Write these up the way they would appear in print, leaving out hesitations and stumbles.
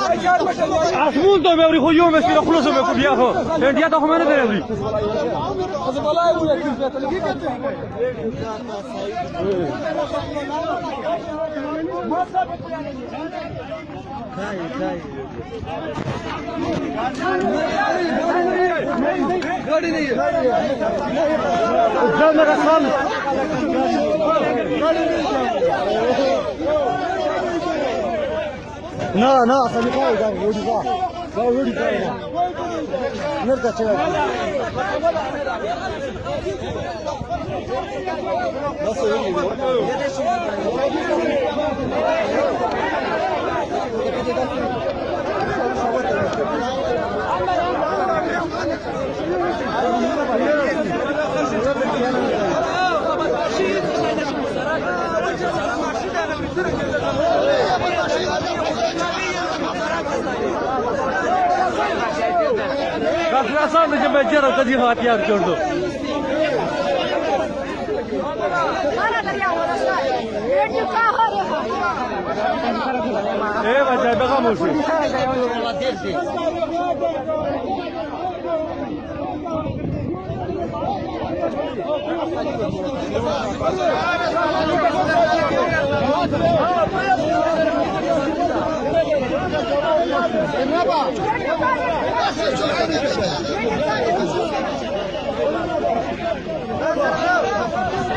Asmund me abri khoyo me sira khuluso me kubiya ho India to hmene dere abri गाड़ी नहीं है उधर मेरा साल ना ना सभी का होगा रोडी का रोडी का मेरे का चला बस sadece becera kadi hatiyar gördü. बच्चा बेगा मुझसे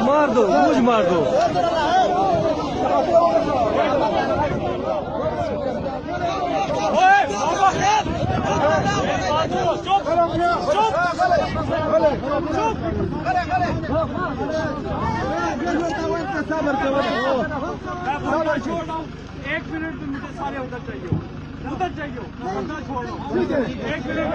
मार दो मुझ मार दो एक मिनट में मुझे सारे उधर चाहिए छोड़ो एक मिनट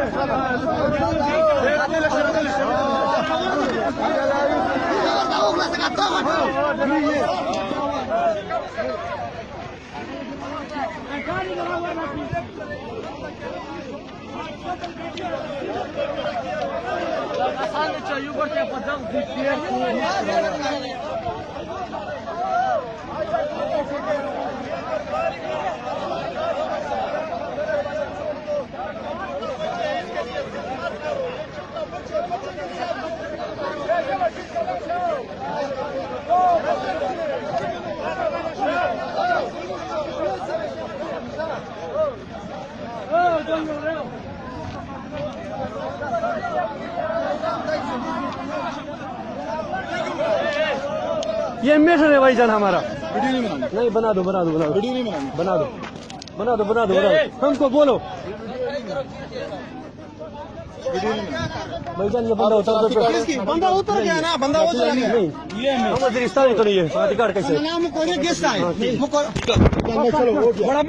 ये मिशन है भाईजान हमारा वीडियो नहीं बनाना नहीं बना दो वीडियो नहीं बना दो बना दो हमको बोलो वीडियो नहीं भाईजान ये बंदा उतर गया ना बंदा उतर गया नहीं हम वजीरिस्तान तो नहीं है अधिकार कैसे नाम कोई गेस्ट आए चलो बड़ा